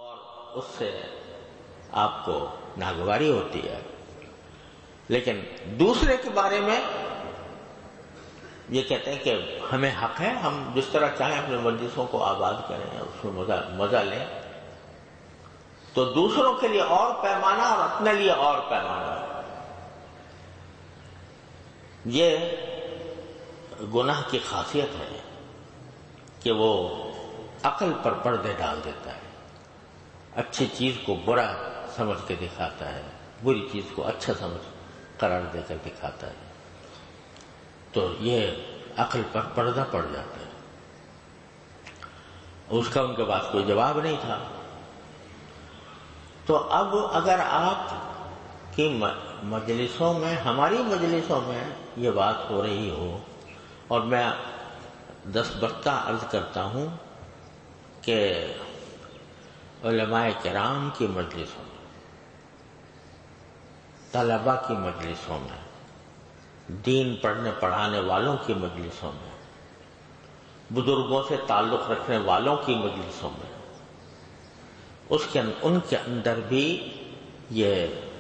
اور اس سے آپ کو ناگواری ہوتی ہے، لیکن دوسرے کے بارے میں یہ کہتے ہیں کہ ہمیں حق ہے، ہم جس طرح چاہیں اپنے مجلسوں کو آباد کریں، اس میں مزہ لیں، تو دوسروں کے لیے اور پیمانہ اور اپنے لیے اور پیمانہ. یہ گناہ کی خاصیت ہے کہ وہ عقل پر پردے ڈال دیتا ہے، اچھی چیز کو برا سمجھ کے دکھاتا ہے، بری چیز کو اچھا سمجھ قرار دے کر دکھاتا ہے، تو یہ عقل پر پردہ پڑ جاتا ہے. اس کا ان کے پاس کوئی جواب نہیں تھا. تو اب اگر آپ کی مجلسوں میں، ہماری مجلسوں میں یہ بات ہو رہی ہو، اور میں دستبردہ عرض کرتا ہوں کہ علماء کرام کی مجلسوں میں، طلباء کی مجلسوں میں، دین پڑھنے پڑھانے والوں کی مجلسوں میں، بزرگوں سے تعلق رکھنے والوں کی مجلسوں میں، ان کے اندر بھی یہ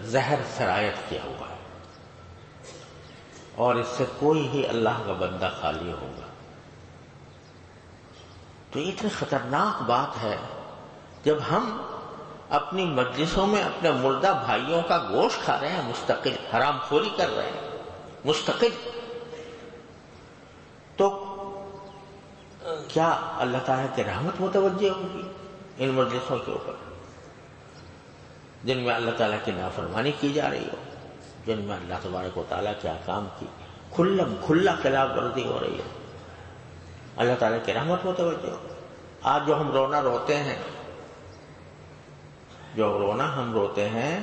زہر سرایت کیا ہوا ہے، اور اس سے کوئی ہی اللہ کا بندہ خالی ہوگا. تو یہ اتنی خطرناک بات ہے جب ہم اپنی مجلسوں میں اپنے مردہ بھائیوں کا گوشت کھا رہے ہیں، مستقل حرام خوری کر رہے ہیں مستقل. تو کیا اللہ تعالیٰ کی رحمت متوجہ ہوگی ان مجلسوں کے اوپر جن میں اللہ تعالیٰ کی نافرمانی کی جا رہی ہو، جن میں اللہ تبارک و تعالیٰ کے احکام کی کھلا خلاف ورزی ہو رہی ہے؟ اللہ تعالیٰ کی رحمت متوجہ ہو. آج جو ہم روتے ہیں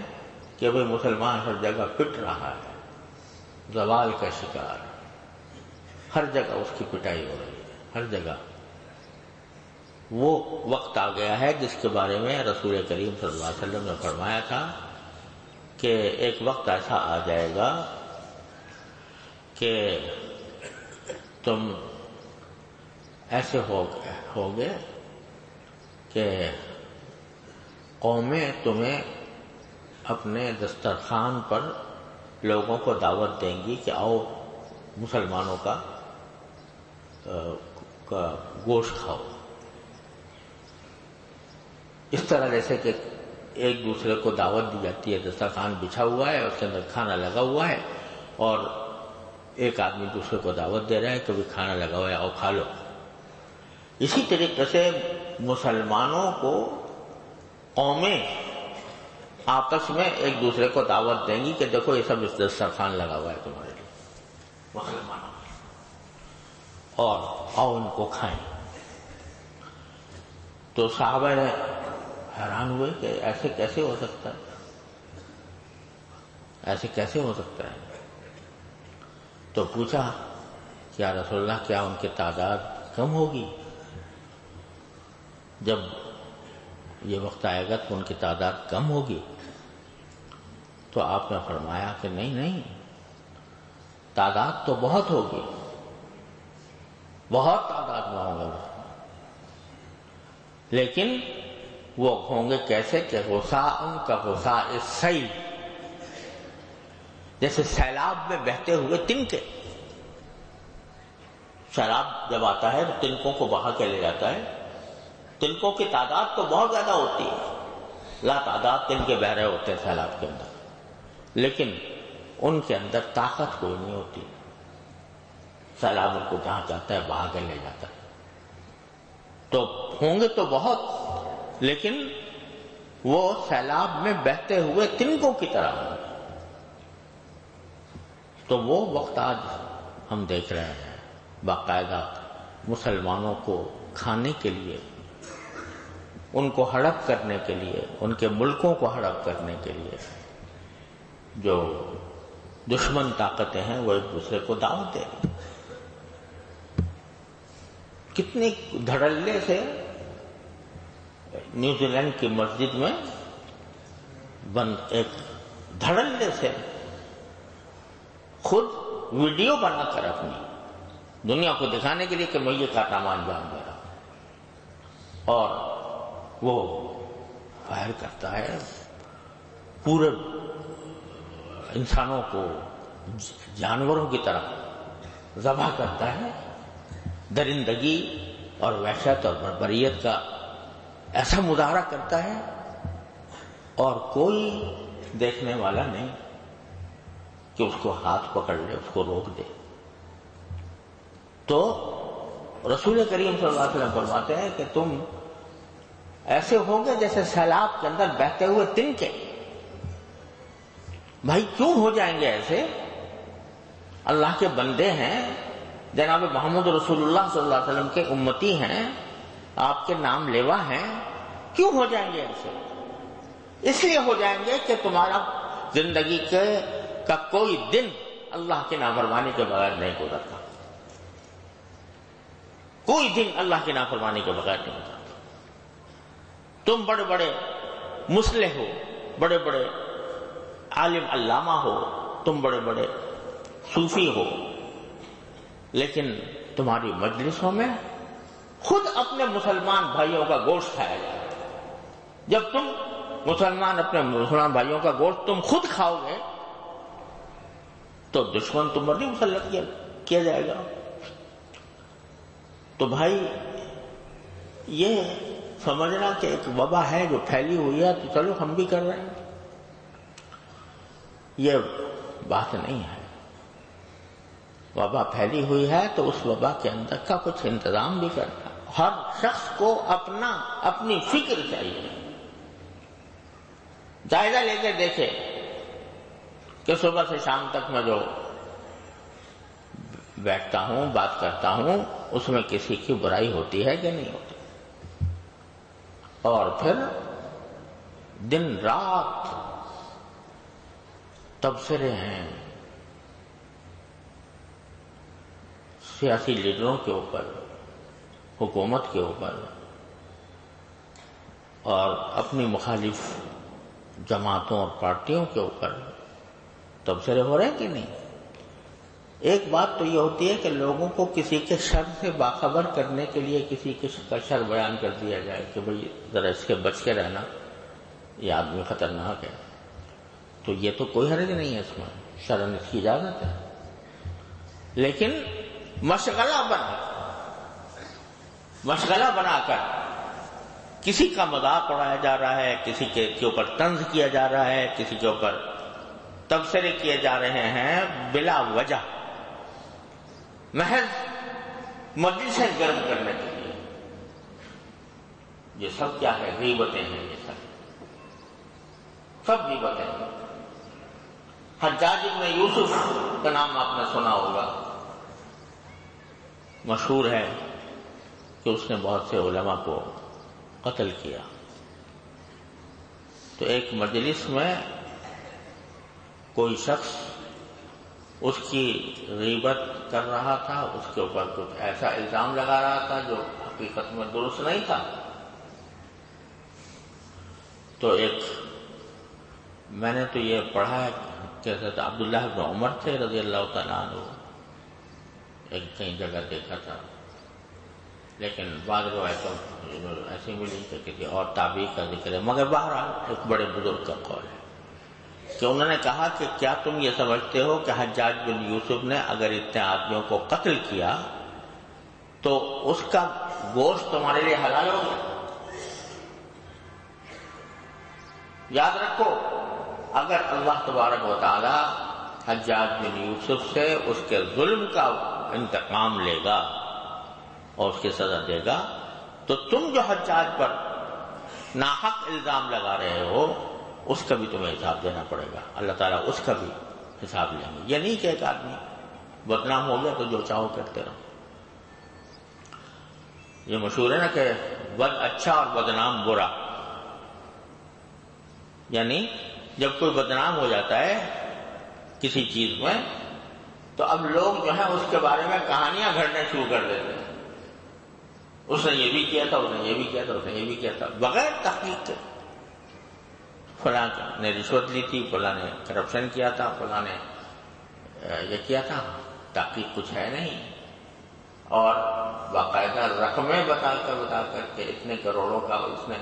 کہ بھئی مسلمان ہر جگہ پٹ رہا ہے، زوال کا شکار، ہر جگہ اس کی پٹائی ہو رہی ہے، ہر جگہ. وہ وقت آ گیا ہے جس کے بارے میں رسول کریم صلی اللہ علیہ وسلم نے فرمایا تھا کہ ایک وقت ایسا آ جائے گا کہ تم ایسے ہوگے کہ قومیں تمہیں اپنے دسترخوان پر لوگوں کو دعوت دیں گی کہ آؤ مسلمانوں کا گوشت کھاؤ. اس طرح جیسے کہ ایک دوسرے کو دعوت دی جاتی ہے، دسترخوان بچھا ہوا ہے، اس کے اندر کھانا لگا ہوا ہے، اور ایک آدمی دوسرے کو دعوت دے رہا ہے کہ بھی کھانا لگا ہوا ہے، آؤ کھا لو. اسی طریقے سے مسلمانوں کو قومیں آپس میں ایک دوسرے کو دعوت دیں گی کہ دیکھو یہ سب اس دسترخوان لگا ہوا ہے تمہارے لیے مسلمانوں میں، اور آؤ ان کو کھائیں. تو صحابہ نے حیران ہوئے کہ ایسے کیسے ہو سکتا ہے، ایسے کیسے ہو سکتا ہے. تو پوچھا کہ یا رسول اللہ کیا ان کی تعداد کم ہوگی؟ جب یہ وقت آئے گا تو ان کی تعداد کم ہوگی؟ تو آپ نے فرمایا کہ نہیں، تعداد تو بہت ہوگی، بہت تعداد میں ہوں گے، لیکن وہ ہوں گے کیسے کہ غصاء کا غصاء السیل، جیسے سیلاب میں بہتے ہوئے تنکے. سیلاب جب آتا ہے تو تنکوں کو بہا کے لے جاتا ہے. تنکوں کی تعداد تو بہت زیادہ ہوتی ہے، لا تعداد تنکے بہ رہے ہوتے ہیں سیلاب کے اندر، لیکن ان کے اندر طاقت کوئی نہیں ہوتی. سیلاب ان کو جہاں چاہتا ہے بہا کے لے جاتا ہے. تو ہوں گے تو بہت، لیکن وہ سیلاب میں بہتے ہوئے تنکوں کی طرح ہوں گے. تو وہ وقت آج ہم دیکھ رہے ہیں، باقاعدہ مسلمانوں کو کھانے کے لیے، ان کو ہڑپ کرنے کے لیے، ان کے ملکوں کو ہڑپ کرنے کے لیے جو دشمن طاقتیں ہیں وہ ایک دوسرے کو دعوت دے رہی. کتنے دھڑلے سے نیوزی لینڈ کی مسجد میں ایک دھڑلے سے خود ویڈیو بنا کر اپنی دنیا کو دکھانے کے لیے کہ میں یہ کارنامہ انجام دے رہا ہوں، اور وہ فائر کرتا ہے، پورے انسانوں کو جانوروں کی طرح ذبح کرتا ہے، درندگی اور وحشت اور بربریت کا ایسا مظاہرہ کرتا ہے، اور کوئی دیکھنے والا نہیں کہ اس کو ہاتھ پکڑ لے، اس کو روک دے۔ تو رسول کریم صلی اللہ علیہ وسلم فرماتے ہیں کہ تم ایسے ہوگے جیسے سیلاب کے اندر بہتے ہوئے تنکے۔ بھائی کیوں ہو جائیں گے ایسے؟ اللہ کے بندے ہیں، جناب محمد رسول اللہ صلی اللہ علیہ وسلم کے امتی ہیں، آپ کے نام لیوا ہیں، کیوں ہو جائیں گے ایسے؟ اس لیے ہو جائیں گے کہ تمہارا زندگی کا کوئی دن اللہ کی نافرمانی کے بغیر نہیں گزرتا، کوئی دن اللہ کی نافرمانی کے بغیر نہیں گزرتا۔ تم بڑے بڑے مصلح ہو، بڑے بڑے عالم علامہ ہو، تم بڑے بڑے صوفی ہو، لیکن تمہاری مجلسوں میں خود اپنے مسلمان بھائیوں کا گوشت کھایا جائے گا۔ جب تم اپنے مسلمان بھائیوں کا گوشت تم خود کھاؤ گے تو دشمن تم پر نہیں مسلط کیا جائے گا۔ تو بھائی یہ سمجھنا کہ ایک وبا ہے جو پھیلی ہوئی ہے تو چلو ہم بھی کر رہے ہیں، یہ بات نہیں ہے۔ وبا پھیلی ہوئی ہے تو اس وبا کے اندر کا کچھ انتظام بھی کرنا۔ ہر شخص کو اپنی فکر چاہیے، جائزہ لے کے دیکھے کہ صبح سے شام تک میں جو بیٹھتا ہوں، بات کرتا ہوں، اس میں کسی کی برائی ہوتی ہے کہ نہیں ہوتی، اور پھر دن رات تبصرے ہیں سیاسی لیڈروں کے اوپر، حکومت کے اوپر، اور اپنی مخالف جماعتوں اور پارٹیوں کے اوپر تبصرے ہو رہے ہیں کہ نہیں؟ ایک بات تو یہ ہوتی ہے کہ لوگوں کو کسی کے شر سے باخبر کرنے کے لیے کسی کا شر بیان کر دیا جائے کہ بھئی ذرا اس کے بچ کے رہنا، یہ آدمی خطرناک ہے، تو یہ تو کوئی حرج نہیں ہے، اس میں شرعاً اس کی اجازت ہے۔ لیکن مشغلہ بنا کر کسی کا مذاق اڑایا جا رہا ہے، کسی کے اوپر طنز کیا جا رہا ہے، کسی کے اوپر تبصرے کیے جا رہے ہیں بلا وجہ، محض مجلسیں گرم کرنے کے لیے، یہ سب کیا ہے؟ غیبتیں ہیں، یہ سب غیبتیں ہیں۔ حجاج بن یوسف کا نام آپ نے سنا ہوگا، مشہور ہے کہ اس نے بہت سے علماء کو قتل کیا۔ تو ایک مجلس میں کوئی شخص اس کی غیبت کر رہا تھا، اس کے اوپر کچھ ایسا الزام لگا رہا تھا جو حقیقت میں درست نہیں تھا۔ تو میں نے تو یہ پڑھا ہے کہ حضرت عبداللہ بن عمر تھے رضی اللہ تعالیٰ عنہ، ایک کئی جگہ دیکھا تھا، لیکن بعض روایتوں ایسی ملی کہ کسی اور تابعی کا ذکر ہے، مگر بہرحال ایک بڑے بزرگ کا قول ہے کہ انہوں نے کہا کہ کیا تم یہ سمجھتے ہو کہ حجاج بن یوسف نے اگر اتنے آدمیوں کو قتل کیا تو اس کا گوشت تمہارے لیے حلال ہو گیا؟ یاد رکھو، اگر اللہ تبارک و تعالی حجاج بن یوسف سے اس کے ظلم کا انتقام لے گا اور اس کی سزا دے گا، تو تم جو حجاج پر ناحق الزام لگا رہے ہو اس کا بھی تمہیں حساب دینا پڑے گا، اللہ تعالیٰ اس کا بھی حساب لیں گے۔ یہ نہیں کہ ایک آدمی بدنام ہو گیا تو جو چاہو کرتے رہو۔ یہ مشہور ہے نا کہ بد اچھا اور بدنام برا، یعنی جب کوئی بدنام ہو جاتا ہے کسی چیز میں تو اب لوگ جو ہیں اس کے بارے میں کہانیاں گھڑنے شروع کر دیتے ہیں، اس نے یہ بھی کیا تھا، اس نے یہ بھی کیا تھا، اس نے یہ بھی کیا تھا، بغیر تحقیق کے۔ فلاں نے رشوت لی تھی، فلاں نے کرپشن کیا تھا، فلاں نے یہ کیا تھا، تحقیق کچھ ہے نہیں، اور باقاعدہ رقمیں بتا کر کے اتنے کروڑوں کا اس نے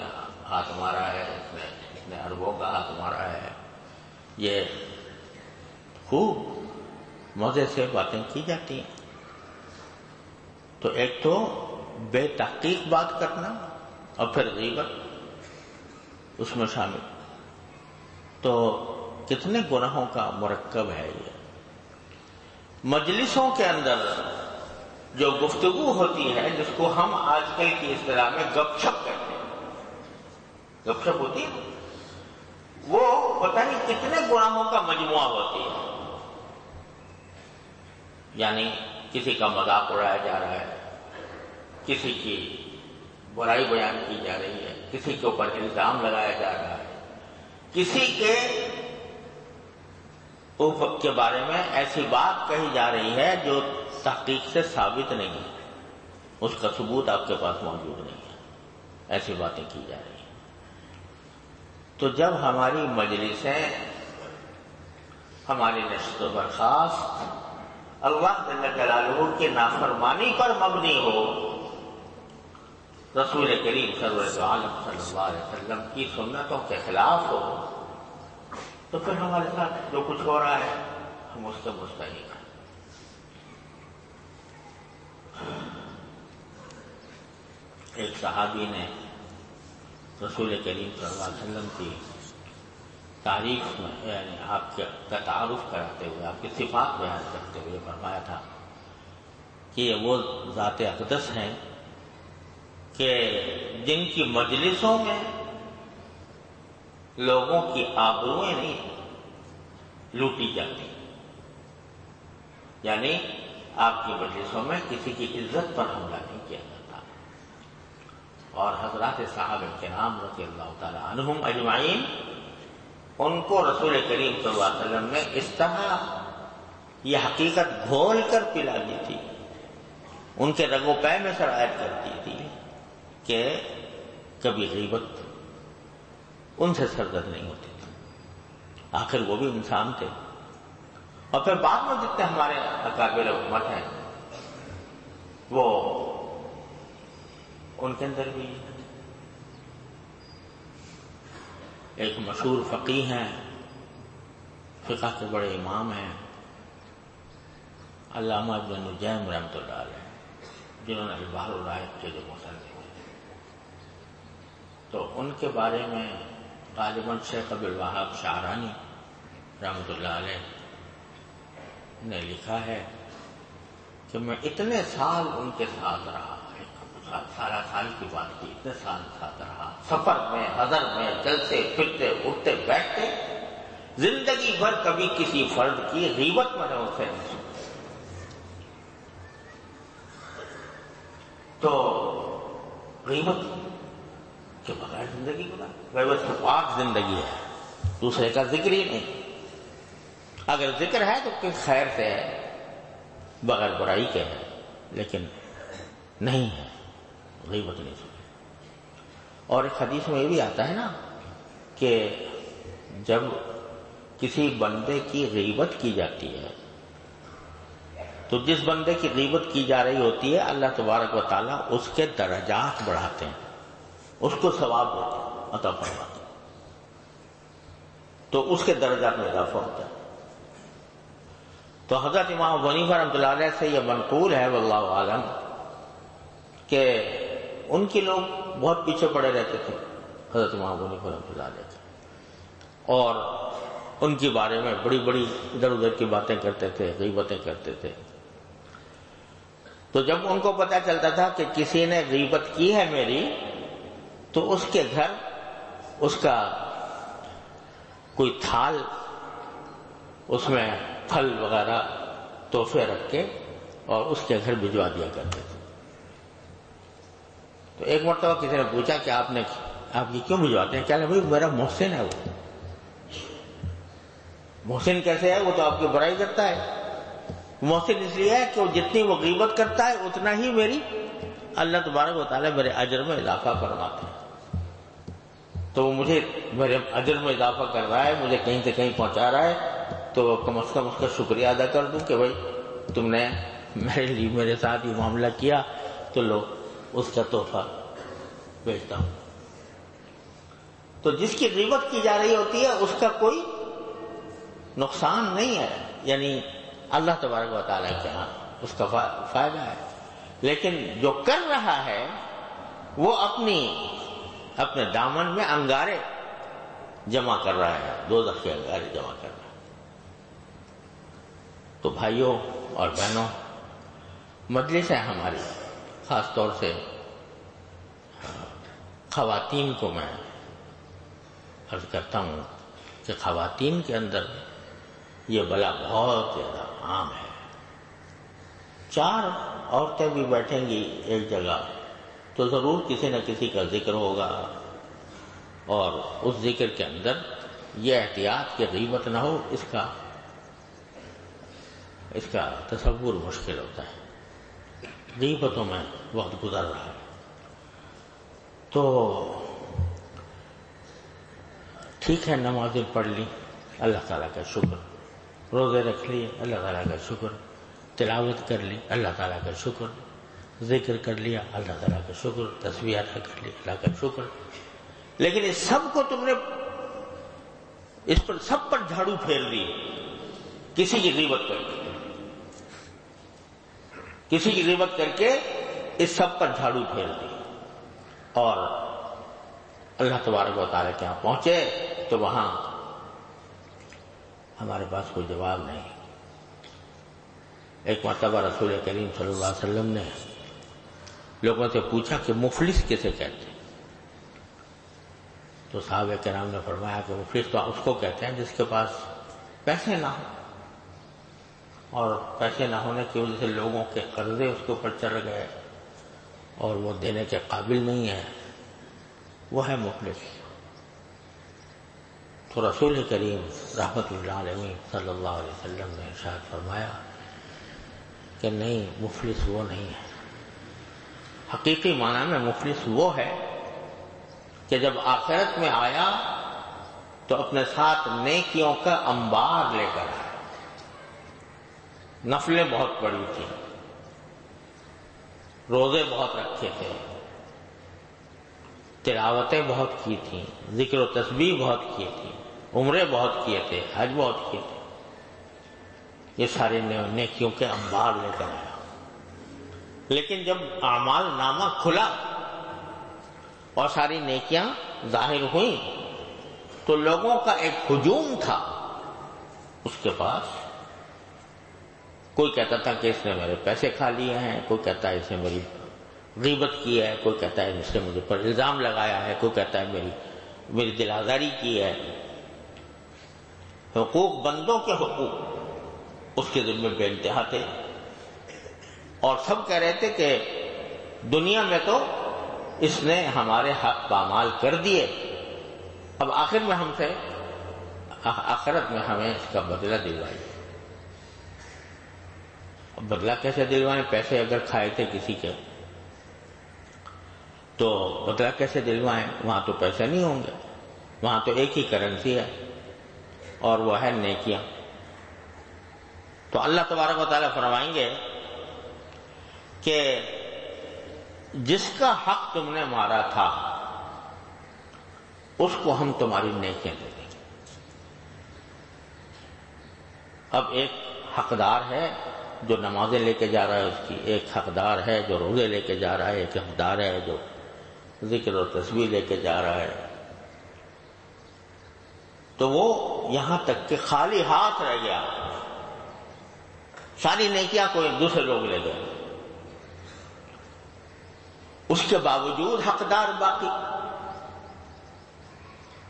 ہاتھ مارا ہے، اس نے اربوں کا ہاتھ مارا ہے، یہ خوب مزے سے باتیں کی جاتی ہیں۔ تو ایک تو بے تحقیق بات کرنا اور پھر غیبت اس میں شامل، تو کتنے گناہوں کا مرکب ہے یہ۔ مجلسوں کے اندر جو گفتگو ہوتی ہے، جس کو ہم آج کل کی اصطلاح میں گپ شپ کہتے ہیں، گپ شپ ہوتی ہے، وہ پتہ نہیں کتنے گناہوں کا مجموعہ ہوتی ہے۔ یعنی کسی کا مذاق اڑایا جا رہا ہے، کسی کی برائی بیان کی جا رہی ہے، کسی کے اوپر الزام لگایا جا رہا ہے، کسی کے بارے میں ایسی بات کہی جا رہی ہے جو تحقیق سے ثابت نہیں ہے، اس کا ثبوت آپ کے پاس موجود نہیں ہے، ایسی باتیں کی جا رہی ہیں۔ تو جب ہماری مجلسیں، ہماری نشست و برخاست اللہ جل جلالہ کی نافرمانی پر مبنی ہو، رسول کریم سرور عالم صلی اللہ علیہ وسلم کی سنتوں کے خلاف ہو، تو پھر ہمارے ساتھ جو کچھ ہو رہا ہے ہم اس سے مستحق ہیں۔ ایک صحابی نے رسول کریم صلی اللہ علیہ وسلم کی تعریف میں، یعنی آپ کا تعارف کراتے ہوئے، آپ کی صفات بیان کرتے ہوئے فرمایا تھا کہ یہ وہ ذات اقدس ہیں کہ جن کی مجلسوں میں لوگوں کی آبروئیں نہیں لوٹی جاتی، یعنی آپ کی مجلسوں میں کسی کی عزت پر حملہ نہیں کیا جاتا۔ اور حضرات صحابہ کرام رضی اللہ تعالی عنہم اجمعین، ان کو رسول کریم صلی اللہ علیہ وسلم نے اس طرح یہ حقیقت گھول کر پلا دی تھی، ان کے رگ و پے میں سرایت کر دی تھی کہ کبھی غیبت ان سے سرزد نہیں ہوتی تھی۔ آخر وہ بھی انسان تھے، اور پھر بعد میں جتنے ہمارے اکابر امت ہیں وہ ان کے اندر بھی ایک مشہور فقیہ ہیں، فقہ کے بڑے امام ہیں، علامہ ابن نجیم رحمۃ اللہ علیہ، جنہوں نے البحر الرائق کے جو مصنف ہیں، تو ان کے بارے میں غالباً شیخ عبد الوہاب شعرانی رحمۃ اللہ علیہ نے لکھا ہے کہ میں اتنے سال ان کے ساتھ رہا، 18 کی بات کی، اتنے سال ساتھ رہا، سفر میں، حضر میں، چلتے پھرتے اٹھتے بیٹھتے، زندگی بھر کبھی کسی فرد کی غیبت میں نے ان سے نہیں سنی۔ تو غیبت کے بغیر زندگی گزار، غیبت سے پاک زندگی ہے، دوسرے کا ذکر ہی نہیں۔ اگر ذکر ہے تو کس خیر سے ہے، بغیر برائی کے ہے، لیکن نہیں ہے، غیبت نہیں سنی۔ اور ایک حدیث میں یہ بھی آتا ہے نا کہ جب کسی بندے کی غیبت کی جاتی ہے تو جس بندے کی غیبت کی جا رہی ہوتی ہے اللہ تبارک و تعالیٰ اس کے درجات بڑھاتے ہیں، اس کو ثواب دیتے ہیں، عطا فرماتے ہیں، تو اس کے درجات میں اضافہ ہوتا ہے۔ تو حضرت امام ابو حنیفہ رحمۃ اللہ علیہ سے یہ منقول ہے واللہ عالم کہ ان کے لوگ بہت پیچھے پڑے رہتے تھے حضرت امام ابو حنیفہ رحمۃ اللہ علیہ سے، اور ان کے بارے میں بڑی بڑی ادھر ادھر کی باتیں کرتے تھے، غیبتیں کرتے تھے۔ تو جب ان کو پتہ چلتا تھا کہ کسی نے غیبت کی ہے میری، تو اس کے گھر اس کا کوئی تھال، اس میں پھل وغیرہ تحفے رکھ کے اور اس کے گھر بھجوا دیا کرتے تھے۔ تو ایک مرتبہ کسی نے پوچھا کہ آپ یہ کیوں بھجواتے ہیں؟ کہنے لگے بھائی میرا محسن ہے، وہ محسن کیسے ہے؟ وہ تو آپ کی برائی کرتا ہے۔ محسن اس لیے ہے کہ وہ جتنی وہ غیبت کرتا ہے اتنا ہی میری اللہ تبارک و تعالیٰ میرے اجر میں اضافہ فرماتے ہیں، تو وہ مجھے میرے اجر میں اضافہ کر رہا ہے، مجھے کہیں سے کہیں پہنچا رہا ہے، تو کم از کم اس کا شکریہ ادا کر دوں کہ بھائی تم نے میرے لیے میرے ساتھ یہ معاملہ کیا، تو لو اس کا تحفہ بھیجتا ہوں۔ تو جس کی غیبت کی جا رہی ہوتی ہے اس کا کوئی نقصان نہیں ہے، یعنی اللہ تبارک و تعالیٰ کے ہاں اس کا فائدہ ہے، لیکن جو کر رہا ہے وہ اپنے دامن میں انگارے جمع کر رہا ہے، دوزخ کے انگارے جمع کر رہا ہے۔ تو بھائیوں اور بہنوں، مجلس ہے ہماری، خاص طور سے خواتین کو میں عرض کرتا ہوں کہ خواتین کے اندر یہ بلا بہت زیادہ عام ہے۔ 4 عورتیں بھی بیٹھیں گی ایک جگہ تو ضرور کسی نہ کسی کا ذکر ہوگا، اور اس ذکر کے اندر یہ احتیاط کہ غیبت نہ ہو، اس کا تصور مشکل ہوتا ہے۔ غیبتوں میں وقت گزر رہا ہے، تو ٹھیک ہے، نمازیں پڑھ لی، اللہ تعالیٰ کا شکر، روزے رکھ لیے، اللہ تعالیٰ کا شکر، تلاوت کر لی، اللہ تعالیٰ کا شکر، ذکر کر لیا، اللہ تعالیٰ کا شکر، تسبیح ادا کر لی، اللہ کا شکر، لیکن اس سب کو تم نے سب پر جھاڑو پھیر دی کسی کی غیبت کر کے اس سب پر جھاڑو پھیر دی، اور اللہ تبارک و تعالیٰ کے یہاں پہنچے تو وہاں ہمارے پاس کوئی جواب نہیں۔ ایک مرتبہ رسول کریم صلی اللہ علیہ وسلم نے لوگوں سے پوچھا کہ مفلس کسے کہتے ہیں؟ تو صحابہ کرام نے فرمایا کہ مفلس تو اس کو کہتے ہیں جس کے پاس پیسے نہ ہوں، اور پیسے نہ ہونے کی وجہ سے لوگوں کے قرضے اس کے اوپر چڑھ گئے اور وہ دینے کے قابل نہیں ہے، وہ ہے مفلس۔ تو رسول کریم رحمت اللہ علیہ صلی اللہ علیہ وسلم نے ارشاد فرمایا کہ نہیں، مفلس وہ نہیں ہے۔ حقیقی معنی میں مفلس وہ ہے کہ جب آخرت میں آیا تو اپنے ساتھ نیکیوں کا انبار لے کر آیا، نفلیں بہت پڑی تھیں، روزے بہت رکھے تھے، تلاوتیں بہت کی تھیں، ذکر و تسبیح بہت کی تھی، عمرے بہت کیے تھے، حج بہت کیے تھے، یہ سارے نیکیوں کے انبار لے کر آیا۔ لیکن جب اعمال نامہ کھلا اور ساری نیکیاں ظاہر ہوئیں تو لوگوں کا ایک ہجوم تھا اس کے پاس۔ کوئی کہتا تھا کہ اس نے میرے پیسے کھا لیے ہیں، کوئی کہتا ہے اس نے میری غیبت کی ہے، کوئی کہتا ہے اس نے مجھے پر الزام لگایا ہے، کوئی کہتا ہے میری دل آزاری کی ہے۔ حقوق، بندوں کے حقوق اس کے ذمہ بے انتہا تھے، اور سب کہہ رہے تھے کہ دنیا میں تو اس نے ہمارے حق پامال کر دیے، اب آخرت میں ہمیں اس کا بدلہ دلوائیے۔ اب بدلہ کیسے دلوائیں؟ پیسے اگر کھائے تھے کسی کے تو بدلہ کیسے دلوائیں؟ وہاں تو پیسے نہیں ہوں گے، وہاں تو ایک ہی کرنسی ہے اور وہ ہے نیکیاں۔ تو اللہ تبارک و تعالیٰ فرمائیں گے کہ جس کا حق تم نے مارا تھا اس کو ہم تمہاری نیکیاں دے دیں گے۔ اب ایک حقدار ہے جو نمازیں لے کے جا رہا ہے اس کی، ایک حقدار ہے جو روزے لے کے جا رہا ہے، ایک حقدار ہے جو ذکر و تسبیح لے کے جا رہا ہے، تو وہ یہاں تک کہ خالی ہاتھ رہ گیا، ساری نیکیاں کوئی دوسرے لوگ لے گئے، اس کے باوجود حقدار باقی۔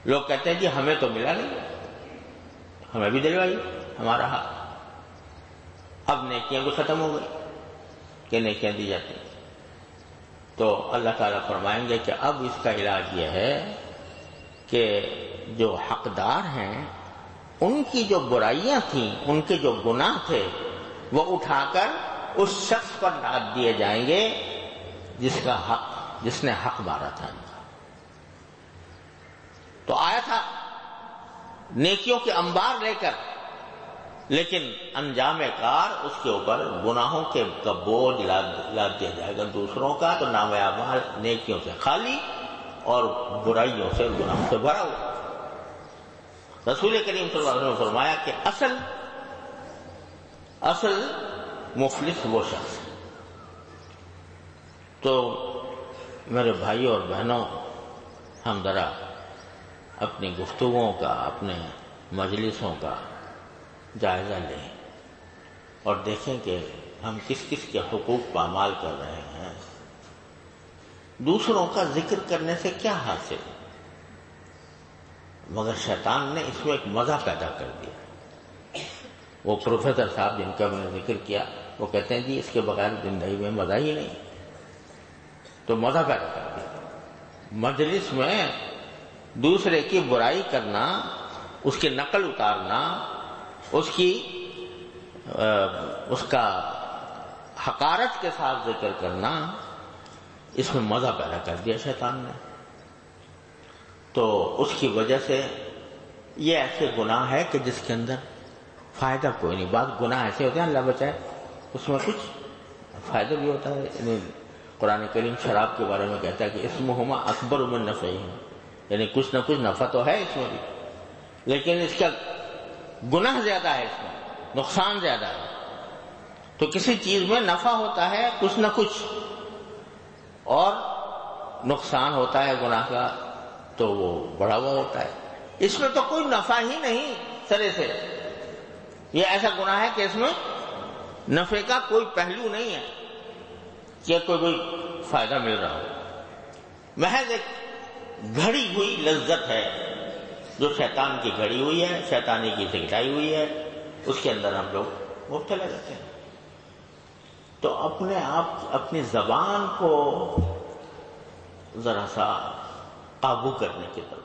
لوگ کہتے ہیں جی ہمیں تو ملا نہیں، ہمیں بھی دلوائی ہمارا حق۔ اب نیکیاں بھی ختم ہو گئی کہ نیکیاں دی جاتی ہیں، تو اللہ تعالیٰ فرمائیں گے کہ اب اس کا علاج یہ ہے کہ جو حقدار ہیں ان کی جو برائیاں تھیں، ان کے جو گناہ تھے، وہ اٹھا کر اس شخص پر ڈال دیے جائیں گے جس نے حق مارا تھا ان کا۔ تو آیا تھا نیکیوں کے انبار لے کر، لیکن انجام کار اس کے اوپر گناہوں کا بوجھ لاد دیا جائے گا دوسروں کا، تو نام اعمال نیکیوں سے خالی اور برائیوں سے گناہوں سے بھرا ہوا۔ رسول کریم صلی اللہ علیہ وسلم نے فرمایا کہ اصل مفلس وہ شخص ہے۔ تو میرے بھائیوں اور بہنوں، ہم ذرا اپنی گفتگوؤں کا، اپنے مجلسوں کا جائزہ لیں اور دیکھیں کہ ہم کس کس کے حقوق پامال کر رہے ہیں۔ دوسروں کا ذکر کرنے سے کیا حاصل؟ مگر شیطان نے اس میں ایک مزہ پیدا کر دیا۔ وہ پروفیسر صاحب جن کا میں نے ذکر کیا، وہ کہتے ہیں جی اس کے بغیر زندگی میں مزہ ہی نہیں۔ تو مزہ پیدا کر دیا مجلس میں، دوسرے کی برائی کرنا، اس کی نقل اتارنا، اس کا حقارت کے ساتھ ذکر کرنا، اس میں مزہ پیدا کر دیا شیطان نے۔ تو اس کی وجہ سے یہ ایسے گناہ ہے کہ جس کے اندر فائدہ کوئی نہیں۔ بعض گناہ ایسے ہوتے ہیں، اللہ بچائے، اس میں کچھ فائدہ بھی ہوتا ہے۔ قرآن کریم شراب کے بارے میں کہتا ہے کہ اسمہما اکبر من نفعہما، یعنی کچھ نہ کچھ نفع تو ہے اس میں بھی، لیکن اس کا گناہ زیادہ ہے، اس میں نقصان زیادہ ہے۔ تو کسی چیز میں نفع ہوتا ہے کچھ نہ کچھ، اور نقصان ہوتا ہے گناہ کا تو وہ بڑا ہوا ہوتا ہے۔ اس میں تو کوئی نفع ہی نہیں سرے سے۔ یہ ایسا گناہ ہے کہ اس میں نفع کا کوئی پہلو نہیں ہے کہ کوئی فائدہ مل رہا ہو، محض ایک گھڑی ہوئی لذت ہے جو شیطان کی گھڑی ہوئی ہے، شیطانی کی سکھائی ہوئی ہے، اس کے اندر ہم لوگ مبتلا رہتے ہیں۔ تو اپنے آپ اپنی زبان کو ذرا سا قابو کرنے کی ضرورت